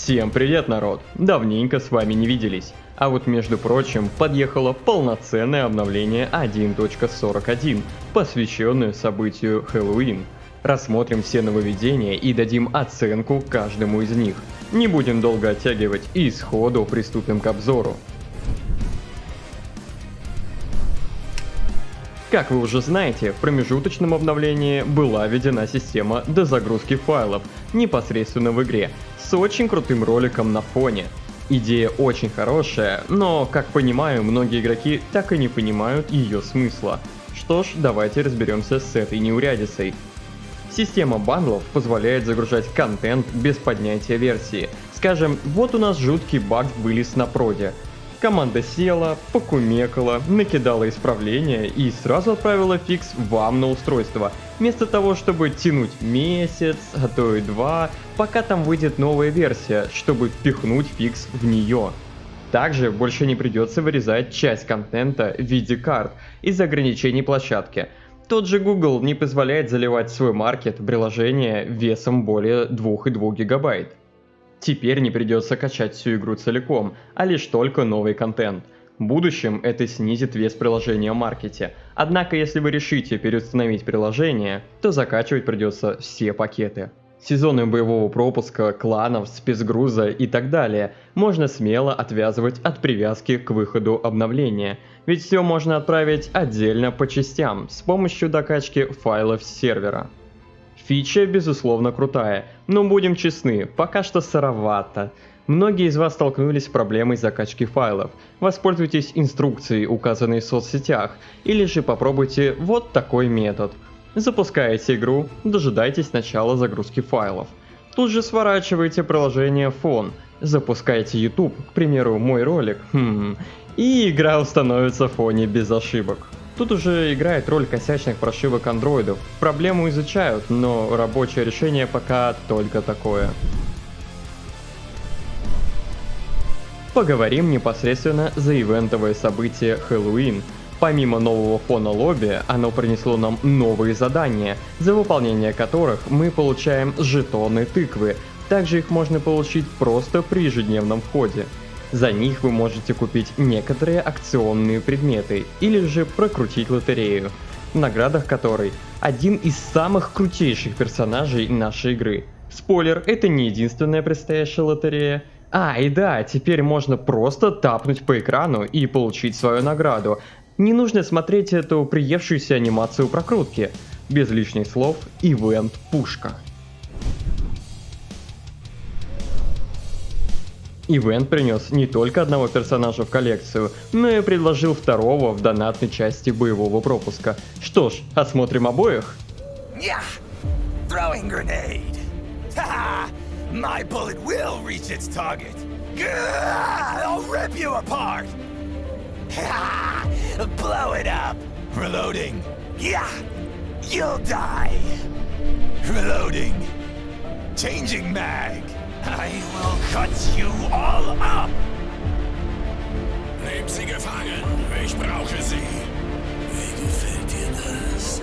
Всем привет, народ! Давненько с вами не виделись. А вот между прочим, подъехало полноценное обновление 1.41, посвященное событию Хэллоуин. Рассмотрим все нововведения и дадим оценку каждому из них. Не будем долго оттягивать и сходу приступим к обзору. Как вы уже знаете, в промежуточном обновлении была введена система дозагрузки файлов непосредственно в игре, с очень крутым роликом на фоне. Идея очень хорошая, но, как понимаю, многие игроки так и не понимают ее смысла. Что ж, давайте разберемся с этой неурядицей. Система бандлов позволяет загружать контент без поднятия версии. Скажем, вот у нас жуткий баг вылез на проде. Команда села, покумекала, накидала исправления и сразу отправила фикс вам на устройство, вместо того, чтобы тянуть месяц, а то и два, пока там выйдет новая версия, чтобы впихнуть фикс в нее. Также больше не придется вырезать часть контента в виде карт из-за ограничений площадки. Тот же Google не позволяет заливать свой маркет в приложение весом более 2,2 гигабайт. Теперь не придется качать всю игру целиком, а лишь только новый контент. В будущем это снизит вес приложения в маркете, однако если вы решите переустановить приложение, то закачивать придется все пакеты. Сезоны боевого пропуска, кланов, спецгруза и так далее можно смело отвязывать от привязки к выходу обновления, ведь все можно отправить отдельно по частям с помощью докачки файлов с сервера. Фича, безусловно, крутая, но будем честны, пока что сыровато. Многие из вас столкнулись с проблемой закачки файлов. Воспользуйтесь инструкцией, указанной в соцсетях, или же попробуйте вот такой метод. Запускаете игру, дожидайтесь начала загрузки файлов. Тут же сворачиваете приложение в фон, запускаете YouTube, к примеру, мой ролик, и игра установится в фоне без ошибок. Тут уже играет роль косячных прошивок андроидов. Проблему изучают, но рабочее решение пока только такое. Поговорим непосредственно за ивентовое событие Хэллоуин. Помимо нового фона лобби, оно принесло нам новые задания, за выполнение которых мы получаем жетоны тыквы. Также их можно получить просто при ежедневном входе. За них вы можете купить некоторые акционные предметы или же прокрутить лотерею, в наградах которой один из самых крутейших персонажей нашей игры. Спойлер, это не единственная предстоящая лотерея. И да, теперь можно просто тапнуть по экрану и получить свою награду. Не нужно смотреть эту приевшуюся анимацию прокрутки. Без лишних слов, ивент пушка. Ивент принес не только одного персонажа в коллекцию, но и предложил второго в донатной части боевого пропуска. Что ж, осмотрим обоих? Throwing grenade. My bullet will reach its target. I'll rip you apart. Blow it up. Reloading. You'll die. Reloading. Changing mag. I will cut you all up! Nehmt sie gefangen! Ich brauche sie! Wie gefällt dir das?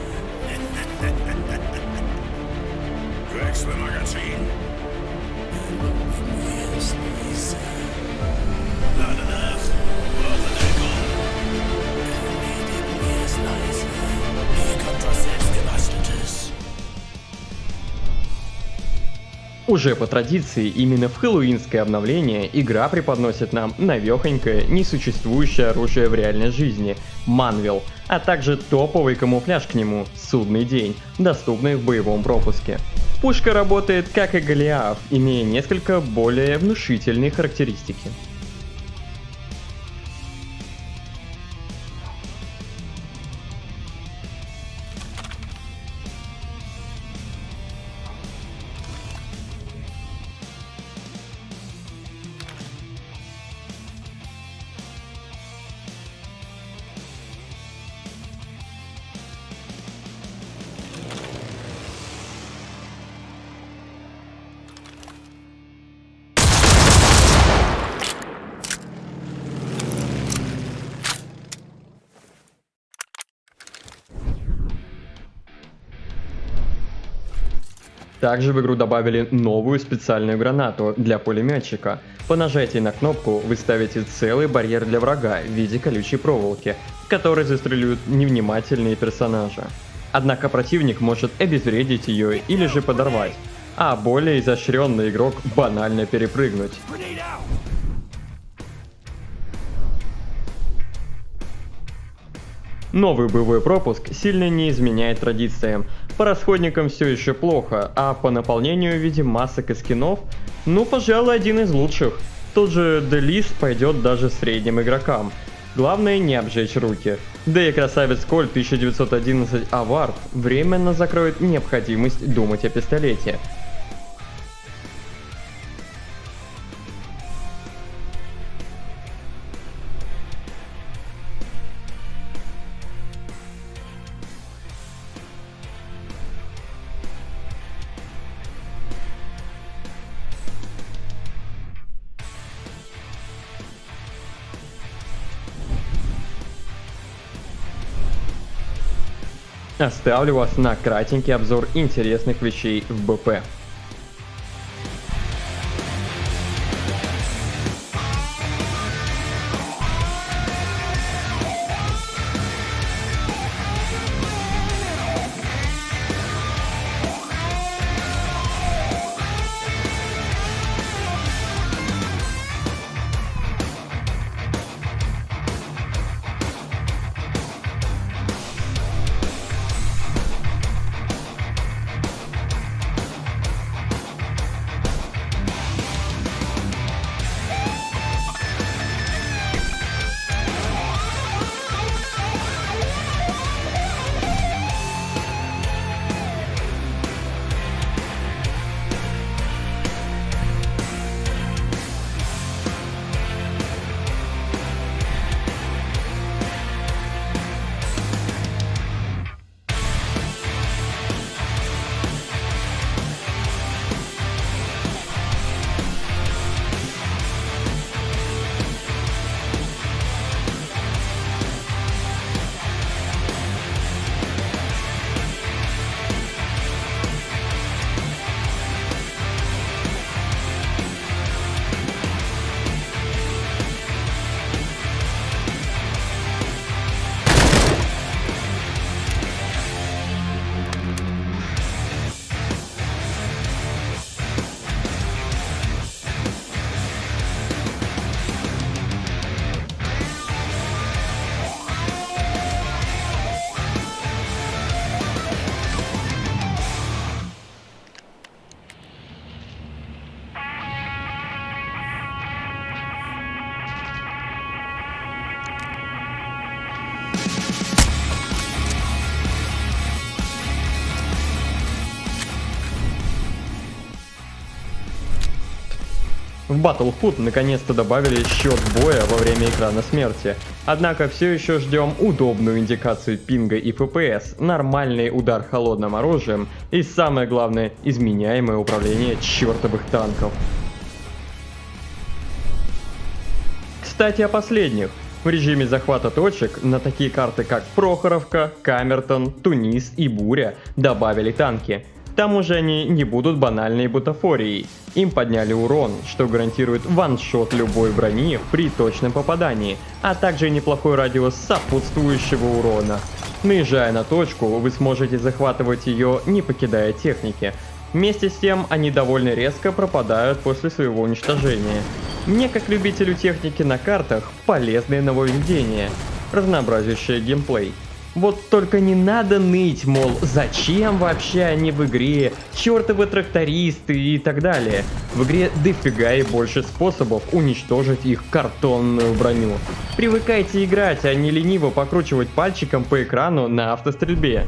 Wechsle Magazin! Lade nach! Brauche Deckung! Erledigen wir es leise! Hier kommt was selbstgebasteltes! Уже по традиции, именно в хэллоуинское обновление игра преподносит нам навехонькое, несуществующее оружие в реальной жизни – Манвел, а также топовый камуфляж к нему – Судный день, доступный в боевом пропуске. Пушка работает как и Голиаф, имея несколько более внушительные характеристики. Также в игру добавили новую специальную гранату для пулеметчика. По нажатии на кнопку вы ставите целый барьер для врага в виде колючей проволоки, который застрелят невнимательные персонажи. Однако противник может обезвредить ее или же подорвать, а более изощренный игрок банально перепрыгнуть. Grenade out! Новый боевой пропуск сильно не изменяет традициям. По расходникам все еще плохо, а по наполнению в виде масок и скинов, ну пожалуй один из лучших. Тот же Делис пойдет даже средним игрокам. Главное не обжечь руки. Да и красавец Кольт 1911 Авард временно закроет необходимость думать о пистолете. Оставлю вас на кратенький обзор интересных вещей в БП. В Battlehood наконец-то добавили счет боя во время экрана смерти. Однако все еще ждем удобную индикацию пинга и FPS, нормальный удар холодным оружием и самое главное, изменяемое управление чертовых танков. Кстати о последних. В режиме захвата точек на такие карты как Прохоровка, Камертон, Тунис и Буря добавили танки. К тому же они не будут банальной бутафорией. Им подняли урон, что гарантирует ваншот любой брони при точном попадании, а также неплохой радиус сопутствующего урона. Наезжая на точку, вы сможете захватывать ее, не покидая техники. Вместе с тем, они довольно резко пропадают после своего уничтожения. Мне, как любителю техники на картах, полезное нововведение, разнообразящее геймплей. Вот только не надо ныть, мол, зачем вообще они в игре, чертовы трактористы и так далее. В игре дофига и больше способов уничтожить их картонную броню. Привыкайте играть, а не лениво покручивать пальчиком по экрану на автострельбе.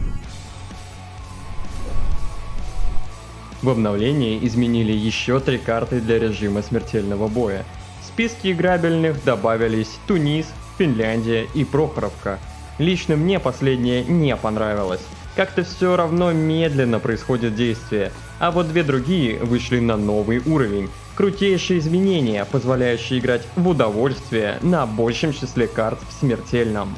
В обновлении изменили еще 3 карты для режима смертельного боя. В списке играбельных добавились Тунис, Финляндия и Прохоровка. Лично мне последнее не понравилось. Как-то все равно медленно происходит действие, а вот 2 другие вышли на новый уровень. Крутейшие изменения, позволяющие играть в удовольствие на большем числе карт в смертельном.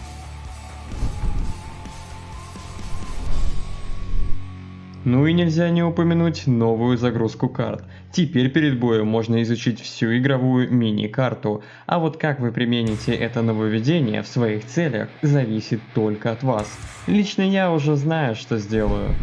Ну и нельзя не упомянуть новую загрузку карт. Теперь перед боем можно изучить всю игровую мини-карту, а вот как вы примените это нововведение в своих целях, зависит только от вас. Лично я уже знаю, что сделаю.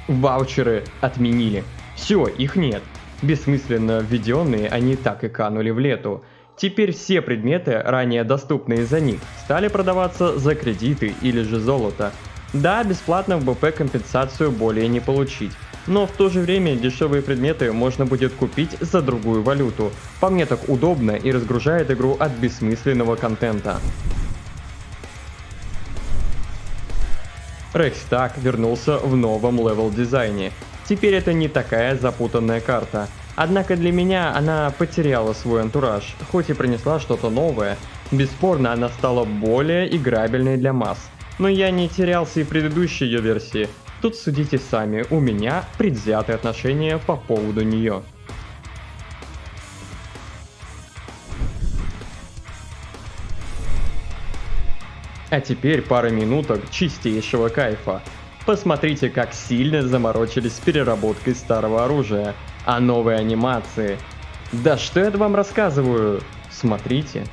Ваучеры отменили. Все, их нет. Бессмысленно введенные, они так и канули в лету. Теперь все предметы, ранее доступные за них, стали продаваться за кредиты или же золото. Да, бесплатно в БП компенсацию более не получить, но в то же время дешевые предметы можно будет купить за другую валюту. По мне так удобно и разгружает игру от бессмысленного контента. Рейхстаг вернулся в новом левел-дизайне. Теперь это не такая запутанная карта. Однако для меня она потеряла свой антураж, хоть и принесла что-то новое. Бесспорно, она стала более играбельной для масс. Но я не терялся и в предыдущей ее версии. Тут судите сами, у меня предвзятые отношения по поводу нее. А теперь пара минуток чистейшего кайфа. Посмотрите, как сильно заморочились с переработкой старого оружия. А новые анимации. Да что я вам рассказываю? Смотрите.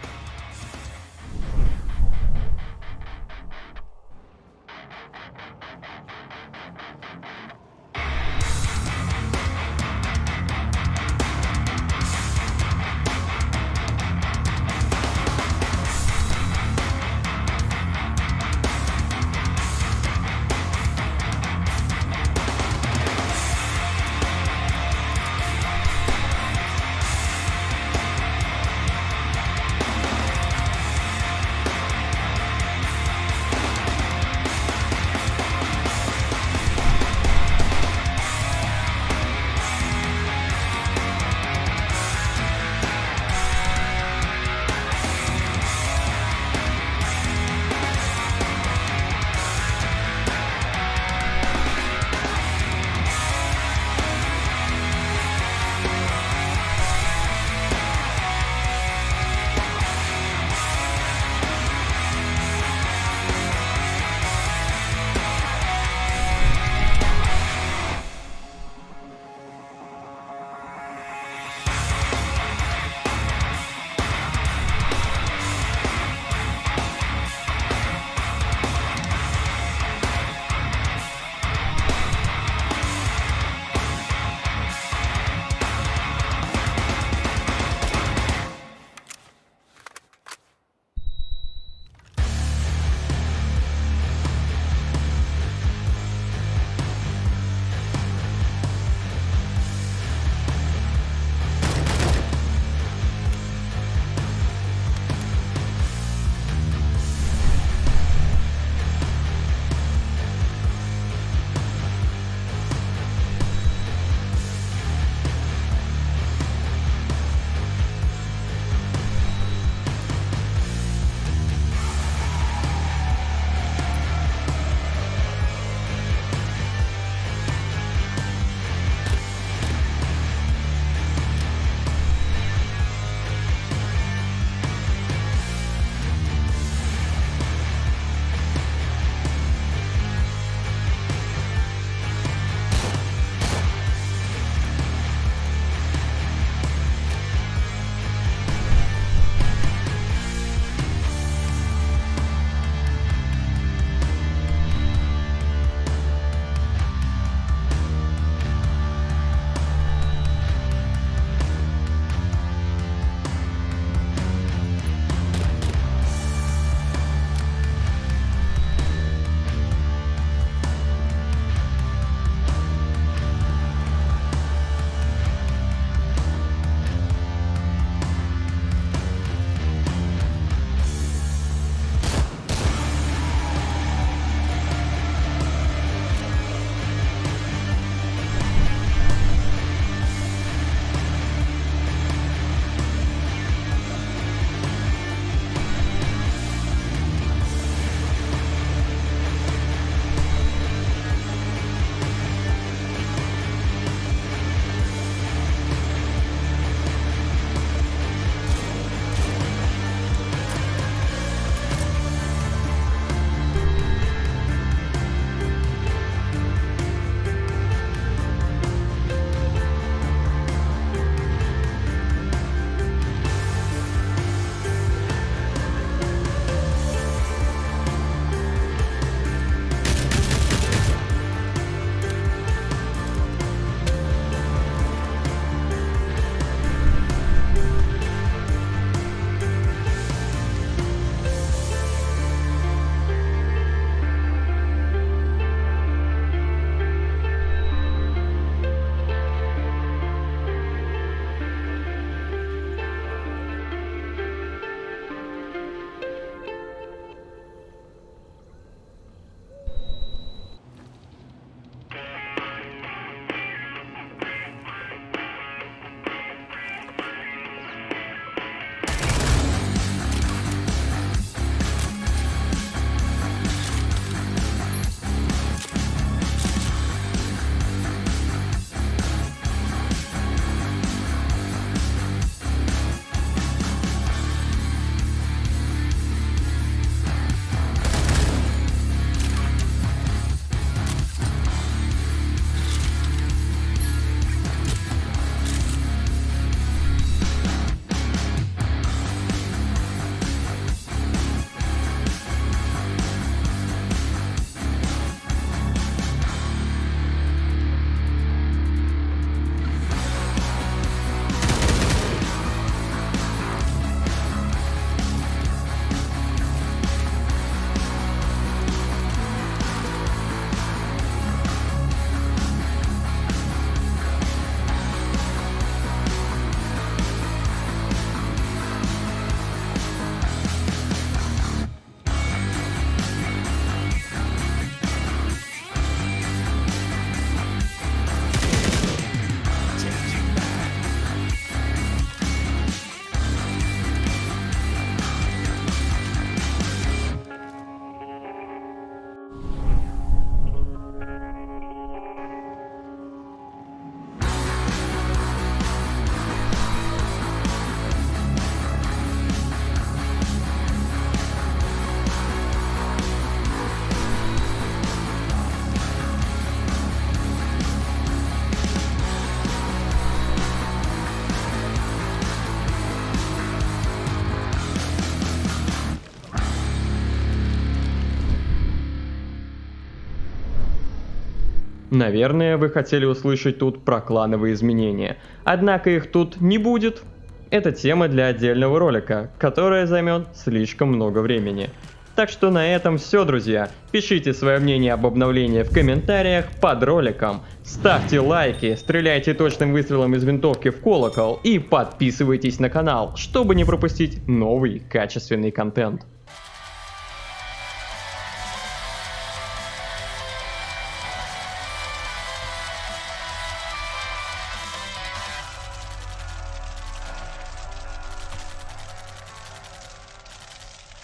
Наверное, вы хотели услышать тут про клановые изменения, однако их тут не будет. Это тема для отдельного ролика, которая займет слишком много времени. Так что на этом все, друзья. Пишите свое мнение об обновлении в комментариях под роликом. Ставьте лайки, стреляйте точным выстрелом из винтовки в колокол и подписывайтесь на канал, чтобы не пропустить новый качественный контент.